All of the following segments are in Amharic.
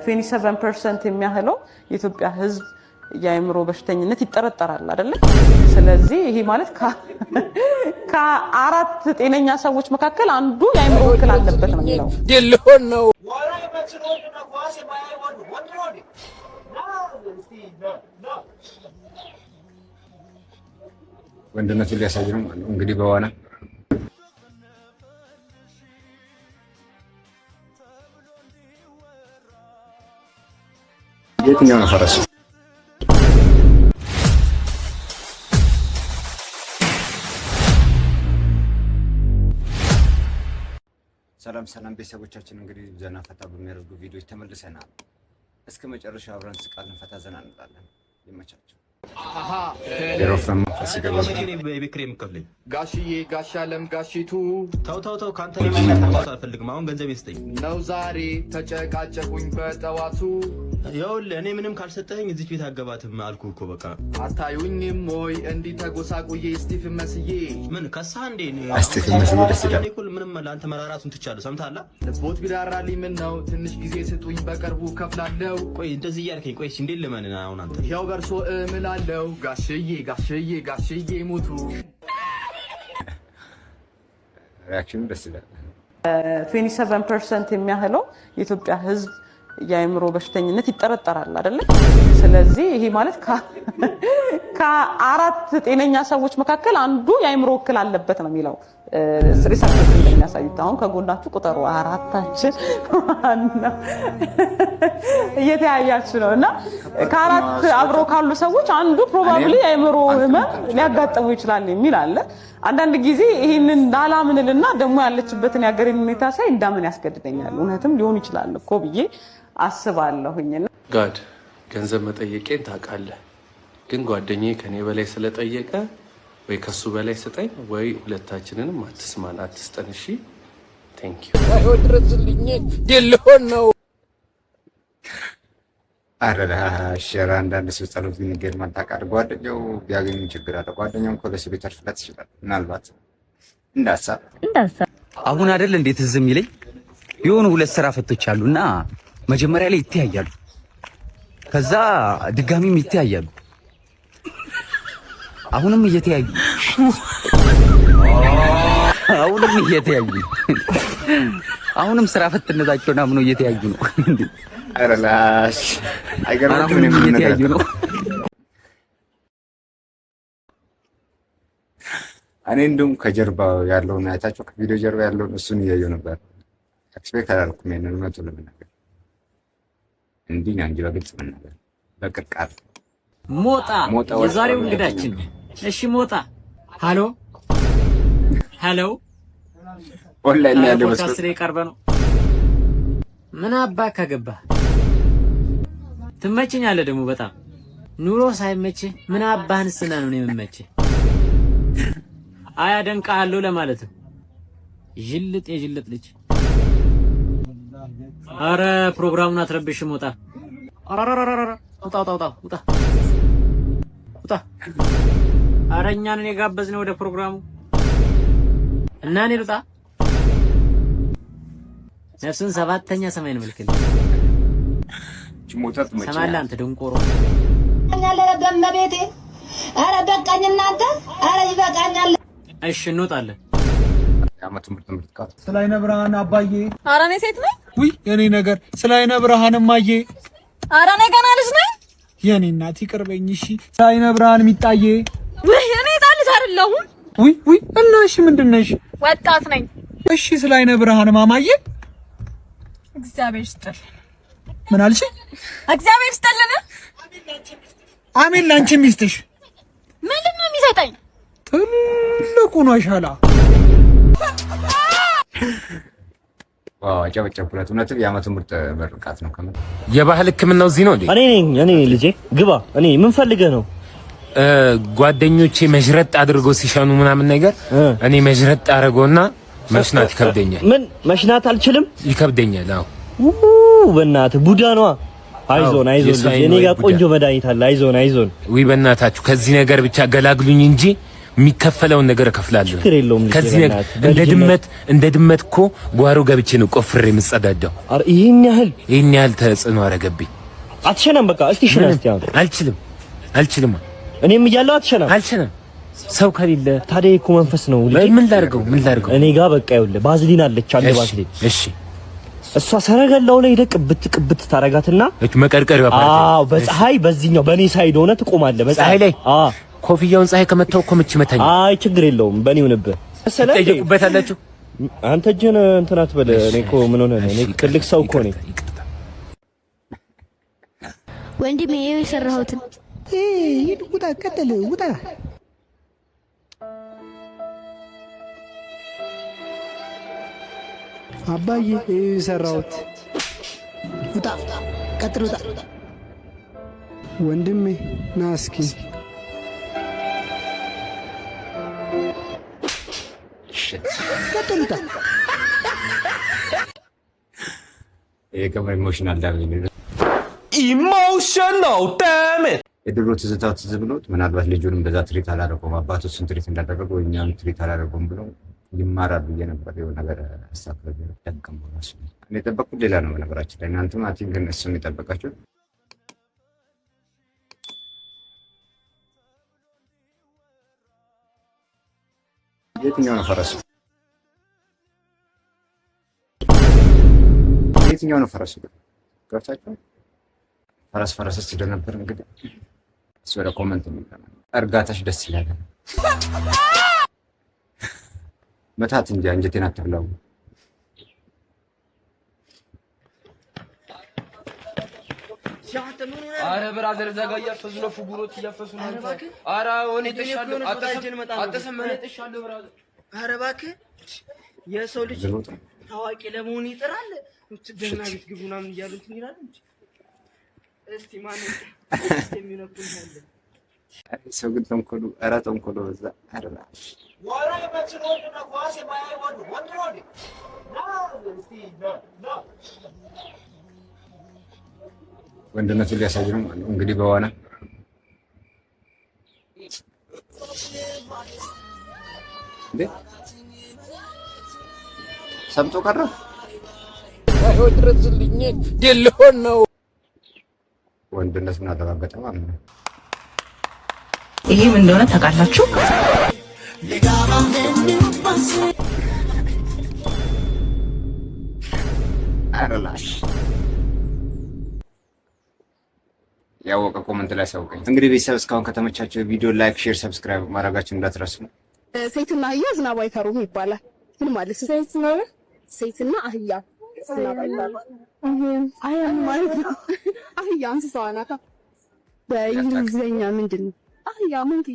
27% የሚያህለው የኢትዮጵያ ህዝብ የአእምሮ በሽተኝነት ይጠረጠራል አይደል? ስለዚህ ይሄ ማለት ከአራት ጤነኛ ሰዎች መካከል አንዱ የአእምሮ እክል አለበት ነው የሚለው። ዲልሆን ነው ወንድነቱ ሊያሳይ ነው እንግዲህ በዋና የትኛው ነው ፈረስ? ሰላም ቤተሰቦቻችን፣ እንግዲህ ዘና ፈታ በሚያደርጉ ቪዲዮዎች ተመልሰናል። እስከ መጨረሻው አብረን ስቃልን ፈታ ዘና እንላለን። ይመቻችሁ። አሃ የሮፍራም ፈሲገባ በቤክሬም ከፍለኝ ጋሽዬ ጋሻለም ጋሽቱ ተው ካንተ ለማለት አልፈልግም። አሁን ገንዘብ ይስጠኝ ነው ዛሬ ተጨቃጨቁኝ በጠዋቱ። ይኸውልህ እኔ ምንም ካልሰጠኸኝ እዚህ ቤት አገባትም አልኩህ እኮ በቃ። አታዩኝም ወይ እንዲህ ተጎሳቁዬ ስቲፍ መስዬ? ምን ከሳ እንዴ ስቲፍ መስዬ ደስ ይላል። እኔ እኮ ምንም ለአንተ መራራቱን ትቻለህ። ሰምተሃል? ልቦት ቢራራልኝ ምን ነው ትንሽ ጊዜ ስጡኝ በቅርቡ ከፍላለሁ። ቆይ እንደዚህ እያልከኝ ቆይ እንዴት ልመንህ አሁን አንተ? ያው በርሶ እምላለሁ ጋሽዬ ሙቱ። ሪአክሽኑ ደስ ይላል። 27% የሚያህለው የኢትዮጵያ ህዝብ የአእምሮ በሽተኝነት ይጠረጠራል አይደል? ስለዚህ ይሄ ማለት ከአራት ጤነኛ ሰዎች መካከል አንዱ የአእምሮ እክል አለበት ነው የሚለው። ሪሰርቾች እንደሚያሳዩት አሁን ከጎናችሁ ቁጠሩ፣ አራታችን ነው እየተያያችሁ ነው። እና ከአራት አብሮ ካሉ ሰዎች አንዱ ፕሮባብሊ የአእምሮ ህመም ሊያጋጥሙ ይችላል የሚል አለ። አንዳንድ ጊዜ ይሄንን ላላምንልና ደግሞ ያለችበትን ያገሬን ሁኔታ ሳይ እንዳምን ያስገድደኛል። እውነትም ሊሆን ይችላል እኮ ብዬ አስባለሁኝና ጋድ ገንዘብ መጠየቄን ታውቃለህ፣ ግን ጓደኛዬ ከኔ በላይ ስለጠየቀ ወይ ከሱ በላይ ስጠኝ ወይ ሁለታችንንም አትስማን አትስጠን። እሺ ቴንክ ዩ። አይ ድረስልኝ ዲልሆን ነው። አረዳ ሸራ አንዳንድ ሰው ጸሎት ቢነገር ማን ታውቃለህ? ጓደኛው ቢያገኙ ችግር አለ። ጓደኛው እኮ ለሱ ሊተርፍለት ይችላል። ምናልባት እንዳሳብ አሁን አይደል እንዴት ዝም ይለኝ የሆኑ ሁለት ስራ ፈቶች አሉና መጀመሪያ ላይ ይተያያሉ፣ ከዛ ድጋሚም ይተያያሉ፣ አሁንም እየተያዩ አሁንም ስራ ፈትነታቸውና ምነው እየተያዩ ነው። አረላሽ አይገርምም? ምን እየተያዩ ነው? እኔ እንደውም ከጀርባ ያለውን አይታችሁ ከቪዲዮ ጀርባ ያለውን እሱን እያየሁ ነበር። ኤክስፔክት አላልኩም ይሄንን እውነቱን ለመናገር እንዲህ ነው እንጂ በግልጽ መናገር በቅርቃር ሞጣ የዛሬው እንግዳችን። እሺ ሞጣ ሃሎ ኦንላይን ያለው ፖድካስት ላይ ቀርበ ነው። ምን አባ ከገባ ትመችኛለህ ደግሞ በጣም ኑሮ ሳይመች ምን አባህን ስና ነው የምመች አያደንቃለሁ ለማለት ነው። ይልጥ የጅልጥ ልጅ አረ ፕሮግራሙን አትረብሽ ሞጣ። አራራራራ ውጣ። አረ እኛን የጋበዝነው ወደ ፕሮግራሙ እና እኔ ልውጣ። ነፍስን ሰባተኛ ሰማይ ነው መልከል ሞጣት መቼ ሰማላ አንተ ደንቆሮ ያለ ገመቤቴ። አረ በቃኝ እናንተ፣ አረ ይበቃኛል። እሺ እንወጣለን። ያመቱ ምርጥ ቃል ስላይነ ብርሃን አባዬ። አረ እኔ ሴት ነኝ። ውይ የኔ ነገር ስላይነ ብርሃን ማዬ። አረ እኔ ገና ልጅ ነኝ። የኔ እናት ይቅርበኝ። እሺ ስላይነ ብርሃን ሚጣዬ። ውይ እኔ ታልጅ አይደለሁም። ውይ እና እሺ ምንድን ነሽ? ወጣት ነኝ። እሺ ስላይነ ብርሃን ማማዬ። እግዚአብሔር ይስጥል። ምን አልሽ? እግዚአብሔር ይስጥልን። አሜን። ላንቺ ሚስትሽ ምንድን ነው የሚሰጠኝ? ትልቁ ነው ሻላ። ዋው አጨበጨብኩለት። እውነትም የዓመቱ ምርጥ ምርቃት ነው። ከምን የባህል ሕክምናው እዚህ ነው እንዴ? እኔ ልጄ ግባ። እኔ ምን ፈልገህ ነው? ጓደኞቼ መሽረጥ አድርገው ሲሸኑ ምናምን ነገር እኔ መሽረጥ አድርገውና መሽናት ይከብደኛል። ምን መሽናት አልችልም? ይከብደኛል። አዎ በእናትህ ቡዳ ነዋ። አይዞን እኔ ጋር ቆንጆ መድኃኒት አለ። አይዞን። ወይ በእናታችሁ ከዚህ ነገር ብቻ ገላግሉኝ እንጂ የሚከፈለውን ነገር እከፍላለሁ። ችግር የለውም። ከዚህ እንደ ድመት እኮ ጓሮ ገብቼ ነው ቆፍሬ የምጸዳዳው። አረ ይሄን ያህል ተጽዕኖ አረገብኝ። አትሸናም። በቃ እስቲ ሽና። እስቲ አልችልም። እኔም እያለሁ አትሸናም። አልችልም። ሰው ከሌለ ታዲያ እኮ መንፈስ ነው። ምን ላድርገው? እኔ ጋር በቃ ይኸውልህ ባዝሊን አለች፣ አንድ ባዝሊን። እሺ እሷ ሰረገላው ላይ ቅብት ታረጋትና መቀርቀር አዎ፣ በፀሐይ በዚህኛው በኔ ሳይድ ሆነ ትቆማለህ። በፀሐይ ላይ ኮፍያውን ፀሐይ ከመታው እኮ ምች መታኝ። አይ ችግር የለውም። በኔ ሆነብህ መሰለህ። ትጠይቁበታላችሁ። አንተ እጅን እንትን አትበል። እኔ እኮ ምን ሆነ ነው? እኔ ትልቅ ሰው እኮ ነኝ። ወንድሜ ይኸው የሰራሁትን ሂድ፣ ውጣ፣ ቀጥል፣ ውጣ። አባዬ ይኸው የሰራሁት። ውጣ፣ ቀጥል፣ ውጣ። ወንድሜ ና እስኪ ቀጥል፣ ውጣ። ኢሞሽናል ዳሜጅ የድሮ ትዝታው ትዝ ብሎት ምናልባት ልጁንም በዛ ትሪት አላደረገውም፣ አባቱ እሱን ትሪት እንዳደረገው እኛም ትሪት አላደረገውም ብሎ ይማራል ብዬ ነበር። የሆነ ነገር አሳክረ ደቅም ራሱ እኔ የጠበቅኩት ሌላ ነው። በነገራችን ላይ እናንተም አይ ቲንክ እሱን የጠበቃችሁት የትኛው ነው ፈረሱ? የትኛው ነው ፈረሱ? ገብታችሁ ፈረስ ስትል ነበር። እንግዲህ እሱ ወደ ኮመንት የሚባል እርጋታሽ ደስ ይላል። መታት እንጂ አንጀቴን አትብላው። አረ ብራዘር ዘጋ እያፈሱ ነው፣ ፍጉሮች እያፈሱ ነው። አረ ወኔ ተሻለ አተሰመነ ተሻለ ብራዘር። አረ እባክህ የሰው ልጅ ታዋቂ ለመሆን ይጥራል። ገና ቤት ግቡ ምናምን እያሉ እንትን ይላል እንጂ እስቲ ማን የሚነኩን አለ? ሰው ግን ተንኮሉ በዛ። አረ ወንድነቱን ሊያሳይ ነው እንግዲህ በዋና እንዴ ሰምቶ ቀረ። አይወት ድረስልኝ የለሆን ነው ወንድነቱን አረጋገጠ ማለት ነው። ይሄ ምን እንደሆነ ታውቃላችሁ? አረላሽ ያወቀ ኮመንት ላይ ሳውቀኝ። እንግዲህ ቤተሰብ እስካሁን ከተመቻቸው ቪዲዮ ላይክ፣ ሼር፣ ሰብስክራይብ ማድረጋችሁን እንዳትረሱ። ሴትና አህያ ዝናብ አይፈሩም ይባላል። ምን ማለት ሴትና አህያ ዝናብ አይፈሩም? አህያ ማለት ነው። አህያ እንስሳዋ ናት። በእንግሊዝኛ ምንድን ነው አህያ? ሞንኪ።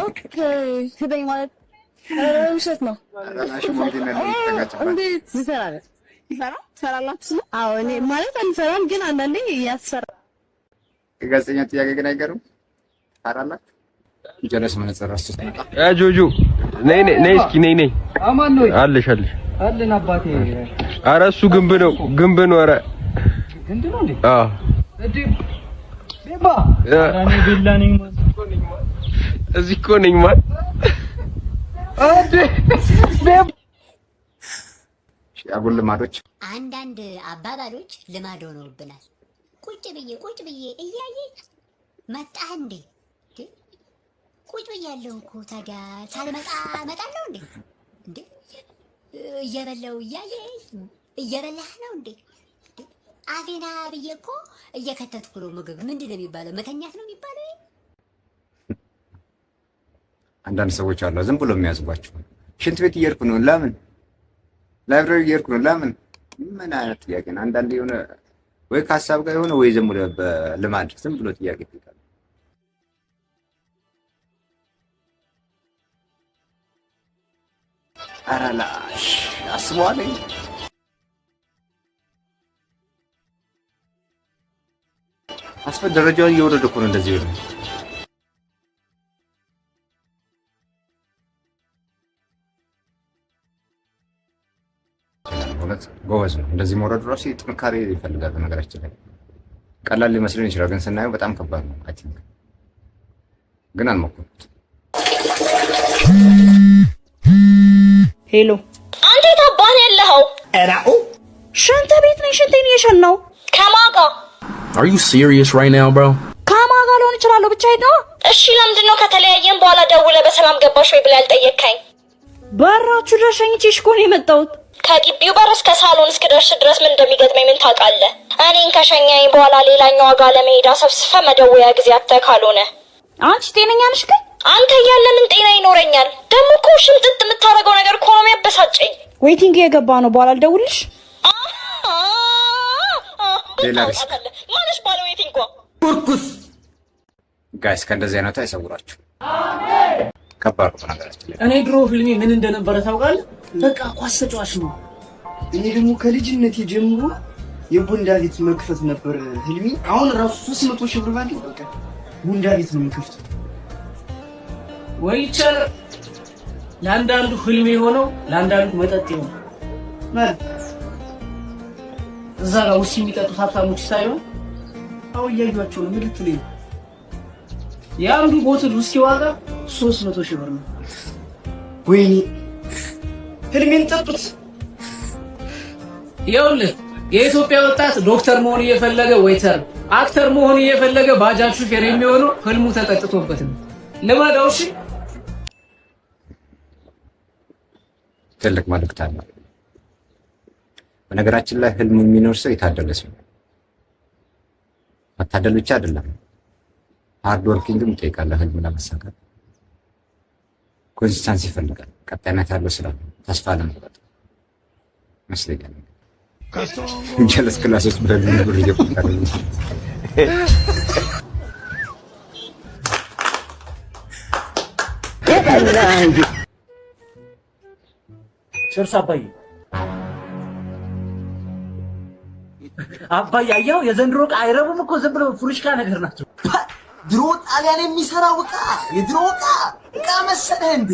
ኦኬ ትበይ ማለት ውሸት ነው። እንዴት ትሰራላችሁ? አዎ እኔ ማለት አንሰራም፣ ግን አንዳንዴ ያስፈራል። ጋዜጠኛ ጥያቄ ግን አይገርም። ታራላችሁ ጀለስ መነጽር ራስ ተመጣ ጆጆ ነይ እስኪ ነይ አማን ነው አለሽ አለን አባቴ። ኧረ እሱ ግንብ ነው። ኧረ ግንብ ነው እንዴ? አዎ እዲ ቤባ አራኔ ቤላ ነኝ ማለት እዚህ እኮ ነኝ ማለት አዲ ቤባ አጉል ልማዶች፣ አንዳንድ አባባሎች ልማድ ሆነውብናል። ቁጭ ብዬ እያየኝ መጣህ እንዴ? ቁጭ ብያለሁ እኮ ታዲያ ሳልመጣ እመጣለሁ እንዴ? እንዴ እየበላሁ እያየኝ እየበላህ ነው እንዴ? አፌና ብዬ እኮ እየከተትኩ ነው ምግብ። ምንድን ነው የሚባለው? መተኛት ነው የሚባለው? አንዳንድ ሰዎች አሉ ዝም ብሎ የሚያዝባቸው። ሽንት ቤት እየሄድኩ ነው ለምን? ላይብራሪ እየሄድኩ ነው ለምን? ምን አይነት ጥያቄ ነው? አንዳንድ የሆነ ወይ ከሀሳብ ጋር የሆነ ወይ ዝም ብሎ በልማድ ዝም ብሎ ጥያቄ ይጠይቃል። ኧረ ላሽ አስበዋለኝ። ደረጃውን እየወረደ እኮ ነው እንደዚህ ይሆናል። ጎበዝ ነው። እንደዚህ መውረዱ ራሱ ጥንካሬ ይፈልጋል። ነገራችን ላይ ቀላል ሊመስልን ይችላል፣ ግን ስናየው በጣም ከባድ ነው። አይ ቲንክ ግን አልሞከርኩት። ሄሎ አንተ ታባን ያለኸው እራኡ ሽንት ቤት ነኝ። ሽንቴን እየሸናው ከማጋ Are you serious right now, bro? ከማጋ ልሆን እችላለሁ ብቻዬን ነው። እሺ ለምንድን ነው ከተለያየን በኋላ ደውለህ በሰላም ገባሽ ወይ ብለህ ያልጠየቅከኝ? በራችሁ ድረስ ሸኝቼሽ እኮ ነው የመጣሁት። ከግቢው በር እስከ ሳሎን እስክደርስ ድረስ ምን እንደሚገጥመኝ ምን ታውቃለህ? እኔን ከሸኛኝ በኋላ ሌላኛው ዋጋ ለመሄድ አሰብስፈ መደወያ ጊዜ አጥተህ ካልሆነ አንቺ ጤነኛ ነሽ ግን? አንተ እያለ ምን ጤና ይኖረኛል? ደግሞ እኮ ሽምጥጥ የምታደርገው ነገር እኮ ነው የሚያበሳጨኝ። ዌቲንግ የገባ ነው በኋላ ልደውልሽ። ሌላ ሪስክ ማለሽ ባለ ዌቲንግ ኩርኩስ ጋይስ ከእንደዚህ አይነቱ አይሰውራችሁ። ከባድ ነው ነገራችን ላይ። እኔ ድሮ ፊልሜ ምን እንደነበረ ታውቃለህ? በቃ ኳስ ተጫዋች ነው። እኔ ደግሞ ከልጅነት ጀምሮ የቡንዳ ቤት መክፈት ነበር ህልሜ። አሁን ራሱ 300 ሺህ ብር ባለው በቃ ቡንዳ ቤት ነው የምከፍተው። ወይ ቸር ለአንዳንዱ ህልሜ ሆነው ለአንዳንዱ መጠጥ ይሆናል ማለት እዛ ጋር ውስጥ የሚጠጡት ሀብታሞች ሳይሆን አሁን እያዩዋቸው ነው። ምን ልትለኝ? የአንዱ ቦትል ውስኪ ዋጋ 300 ሺህ ብር ነው። ወይኔ ህልሜን ጠጡት። ይኸውልህ የኢትዮጵያ ወጣት ዶክተር መሆን እየፈለገ ዌይተር፣ አክተር መሆን እየፈለገ ባጃጅ ሹፌር የሚሆነው ህልሙ ተጠጥቶበት ነው። ልመደው። እሺ ትልቅ መልእክት አለ። በነገራችን ላይ ህልም የሚኖር ሰው የታደለ ሰው ነው። መታደል ብቻ አይደለም፣ ሃርድ ወርኪንግም ይጠይቃል። ህልም ለማሳካት ኮንሲስተንሲ ይፈልጋል። ቀጣይነት ያለው ስራ፣ ተስፋ ለመቁረጥ መስለኛል። ጀለስ ክላሶች በህልም ብር እየቆጠረ ቸርስ አባዬ አያው የዘንድሮ ዕቃ አይረቡም እኮ ዝም ብለው ፍሩሽካ ነገር ናቸው። ድሮ ጣሊያን የሚሰራው ዕቃ የድሮ ዕቃ መሰለህ እንዴ?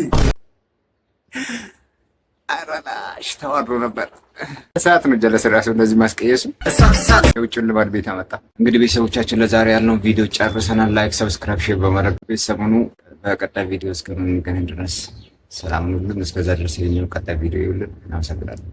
አራላሽ ተዋርዶ ነበር። እሳት ነው ጀለስ ራሱ እንደዚህ ማስቀየሱ። የውጭውን ልማድ ቤት አመጣ። እንግዲህ ቤተሰቦቻችን ለዛሬ ያልነው ቪዲዮ ጨርሰናል። ላይክ፣ ሰብስክራይብ፣ ሼር በማድረግ ቤተሰቡን በቀጣይ ቪዲዮ እስከምንገናኝ ድረስ ሰላም ሁሉ። እስከዛ ድረስ የኛው ቀጣይ ቪዲዮ ይውልን። እናመሰግናለን።